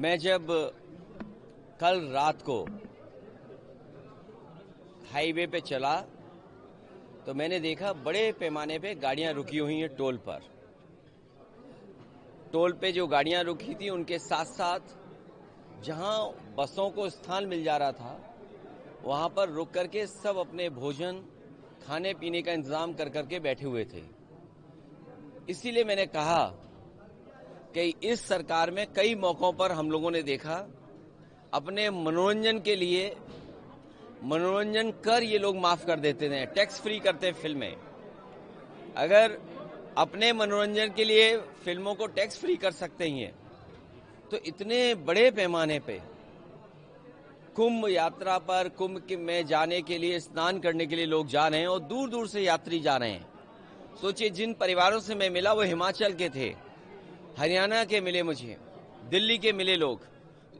मैं जब कल रात को हाईवे पे चला तो मैंने देखा बड़े पैमाने पे गाड़ियां रुकी हुई हैं टोल पर। टोल पे जो गाड़ियां रुकी थी उनके साथ साथ जहां बसों को स्थान मिल जा रहा था वहां पर रुक करके सब अपने भोजन खाने पीने का इंतजाम कर करके बैठे हुए थे। इसीलिए मैंने कहा कि इस सरकार में कई मौकों पर हम लोगों ने देखा अपने मनोरंजन के लिए मनोरंजन कर ये लोग माफ कर देते हैं, टैक्स फ्री करते हैं फिल्में। अगर अपने मनोरंजन के लिए फिल्मों को टैक्स फ्री कर सकते ही हैं तो इतने बड़े पैमाने पे कुंभ यात्रा पर कुंभ में जाने के लिए स्नान करने के लिए लोग जा रहे हैं और दूर दूर से यात्री जा रहे हैं। सोचिए, जिन परिवारों से मैं मिला वो हिमाचल के थे, हरियाणा के मिले, मुझे दिल्ली के मिले। लोग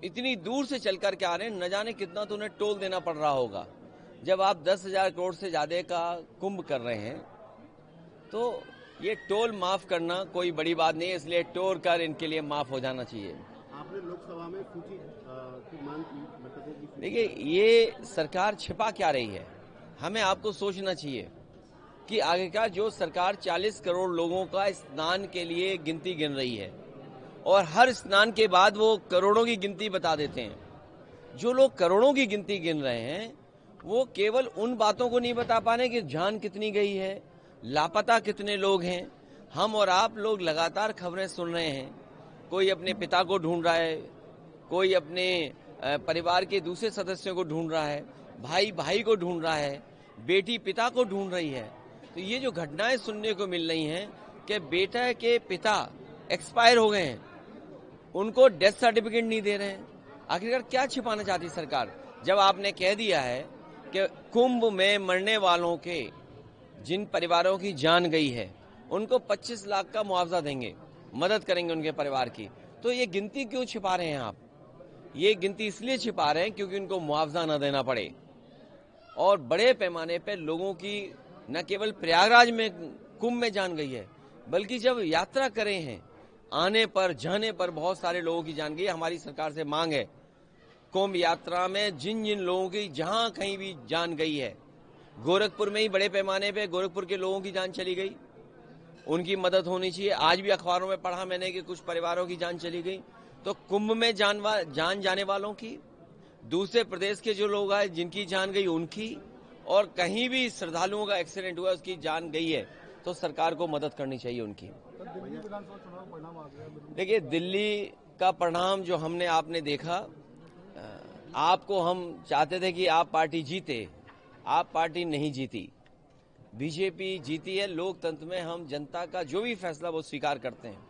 इतनी दूर से चल कर के आ रहे हैं, न जाने कितना तो उन्हें टोल देना पड़ रहा होगा। जब आप 10,000 करोड़ से ज्यादा का कुंभ कर रहे हैं तो ये टोल माफ करना कोई बड़ी बात नहीं है, इसलिए टोल कर इनके लिए माफ हो जाना चाहिए। आपने लोकसभा में सूची की मांग की। देखिए, ये सरकार छिपा क्या रही है? हमें आपको सोचना चाहिए कि आगे का जो सरकार 40 करोड़ लोगों का स्नान के लिए गिनती गिन रही है और हर स्नान के बाद वो करोड़ों की गिनती बता देते हैं। जो लोग करोड़ों की गिनती गिन रहे हैं वो केवल उन बातों को नहीं बता पा रहे कि जान कितनी गई है, लापता कितने लोग हैं। हम और आप लोग लगातार खबरें सुन रहे हैं, कोई अपने पिता को ढूंढ रहा है, कोई अपने परिवार के दूसरे सदस्यों को ढूंढ रहा है, भाई भाई को ढूंढ रहा है, बेटी पिता को ढूंढ रही है। तो ये जो घटनाएं सुनने को मिल रही हैं कि बेटा के पिता एक्सपायर हो गए हैं, उनको डेथ सर्टिफिकेट नहीं दे रहे हैं। आखिरकार क्या छिपाना चाहती सरकार? जब आपने कह दिया है कि कुंभ में मरने वालों के जिन परिवारों की जान गई है उनको 25 लाख का मुआवजा देंगे, मदद करेंगे उनके परिवार की, तो ये गिनती क्यों छिपा रहे हैं आप? ये गिनती इसलिए छिपा रहे हैं क्योंकि उनको मुआवजा न देना पड़े। और बड़े पैमाने पर लोगों की न केवल प्रयागराज में कुंभ में जान गई है, बल्कि जब यात्रा करे हैं आने पर जाने पर बहुत सारे लोगों की जान गई। हमारी सरकार से मांग है कुंभ यात्रा में जिन जिन लोगों की जहां कहीं भी जान गई है, गोरखपुर में ही बड़े पैमाने पे गोरखपुर के लोगों की जान चली गई, उनकी मदद होनी चाहिए। आज भी अखबारों में पढ़ा मैंने कि कुछ परिवारों की जान चली गई। तो कुंभ में जान जाने वालों की, दूसरे प्रदेश के जो लोग आए जिनकी जान गई उनकी, और कहीं भी श्रद्धालुओं का एक्सीडेंट हुआ उसकी जान गई है तो सरकार को मदद करनी चाहिए उनकी। देखिए, दिल्ली का परिणाम जो हमने आपने देखा, आपको हम चाहते थे कि आप पार्टी जीते, आप पार्टी नहीं जीती, बीजेपी जीती है। लोकतंत्र में हम जनता का जो भी फैसला वो स्वीकार करते हैं,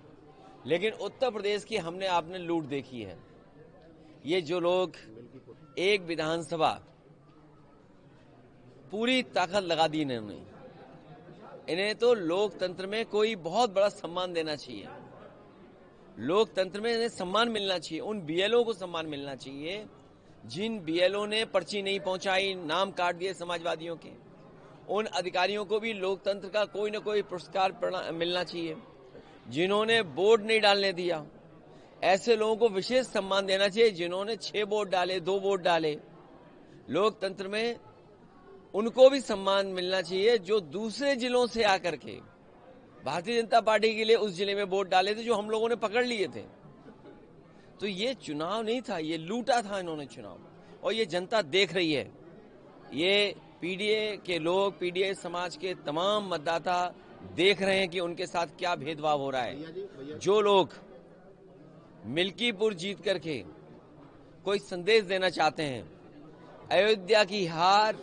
लेकिन उत्तर प्रदेश की हमने आपने लूट देखी है। ये जो लोग एक विधानसभा पूरी ताकत लगा दी इन्होंने, इन्हें तो लोकतंत्र में कोई बहुत बड़ा सम्मान देना चाहिए। लोकतंत्र में इन्हें सम्मान मिलना चाहिए, उन बीएलओ को सम्मान मिलना चाहिए जिन बीएलओ ने पर्ची नहीं पहुंचाई, नाम काट दिए समाजवादियों के। उन अधिकारियों को भी लोकतंत्र का कोई न कोई पुरस्कार मिलना चाहिए। जिन्होंने वोट नहीं डालने दिया, ऐसे लोगों को विशेष सम्मान देना चाहिए। जिन्होंने 6 वोट डाले, 2 वोट डाले, लोकतंत्र में उनको भी सम्मान मिलना चाहिए जो दूसरे जिलों से आकर के भारतीय जनता पार्टी के लिए उस जिले में वोट डाले थे जो हम लोगों ने पकड़ लिए थे। तो ये चुनाव नहीं था, ये लूटा था इन्होंने चुनाव, और ये जनता देख रही है। ये पीडीए के लोग, पीडीए समाज के तमाम मतदाता देख रहे हैं कि उनके साथ क्या भेदभाव हो रहा है। जो लोग मिल्कीपुर जीत करके कोई संदेश देना चाहते हैं, अयोध्या की हार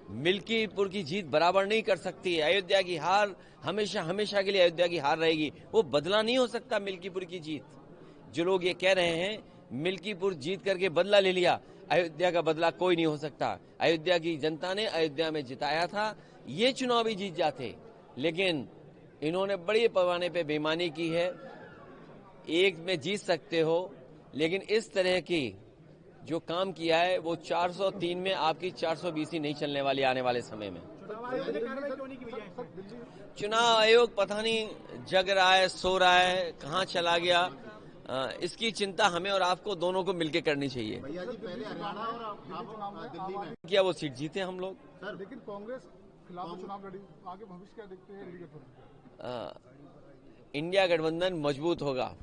मिल्कीपुर की जीत बराबर नहीं कर सकती है। अयोध्या की हार हमेशा हमेशा के लिए अयोध्या की हार रहेगी, वो बदला नहीं हो सकता मिल्कीपुर की जीत। जो लोग ये कह रहे हैं मिल्कीपुर जीत करके बदला ले लिया, अयोध्या का बदला कोई नहीं हो सकता। अयोध्या की जनता ने अयोध्या में जिताया था, ये चुनाव भी जीत जाते, लेकिन इन्होंने बड़े पैमाने पे बेईमानी की है। एक में जीत सकते हो, लेकिन इस तरह की जो काम किया है वो 403 में आपकी 420 ही नहीं चलने वाली आने वाले समय में। चुनाव आयोग पता नहीं जग रहा है, सो रहा है, कहां चला गया। इसकी चिंता हमें और आपको दोनों को मिलकर करनी चाहिए। भैया जी पहले हरियाणा और आप दिल्ली में क्या वो सीट जीते हम लोग? सर लेकिन कांग्रेस खिलाफ चुनाव लड़ी, आगे भविष्य क्या देखते हैं इंडिया गठबंधन मजबूत होगा।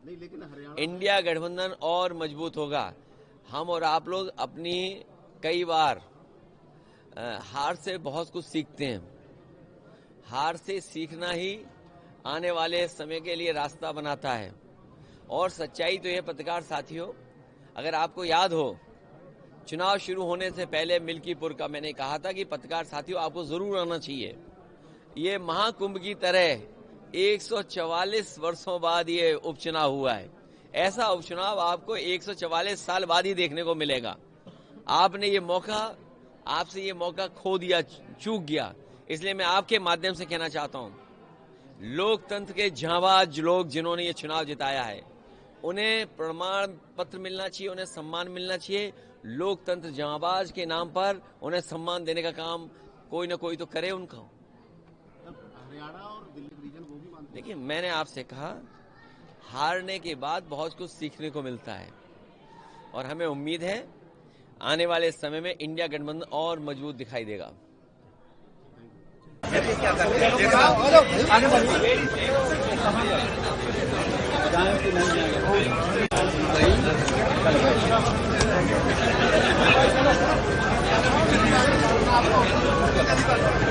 नहीं, लेकिन हरियाणा इंडिया गठबंधन और मजबूत होगा। हम और आप लोग अपनी कई बार हार से बहुत कुछ सीखते हैं। हार से सीखना ही आने वाले समय के लिए रास्ता बनाता है। और सच्चाई तो यह पत्रकार साथियों, अगर आपको याद हो, चुनाव शुरू होने से पहले मिल्कीपुर का मैंने कहा था कि पत्रकार साथियों आपको जरूर आना चाहिए। ये महाकुंभ की तरह 144 वर्षों बाद ये उपचुनाव हुआ है। ऐसा उपचुनाव आपको 144 साल बाद ही देखने को मिलेगा। आपने ये मौका, आपसे ये मौका खो दिया, चूक गया। इसलिए मैं आपके माध्यम से कहना चाहता हूं, लोकतंत्र के जांबाज लोग जिन्होंने ये चुनाव जिताया है, उन्हें प्रमाण पत्र मिलना चाहिए, उन्हें सम्मान मिलना चाहिए। लोकतंत्र जांबाज के नाम पर उन्हें सम्मान देने का काम कोई ना कोई तो करे उनका। हरियाणा और दिल्ली रीजन वो भी मानते देखिए, मैंने आपसे कहा, हारने के बाद बहुत कुछ सीखने को मिलता है और हमें उम्मीद है आने वाले समय में इंडिया गठबंधन और मजबूत दिखाई देगा।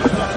हैं।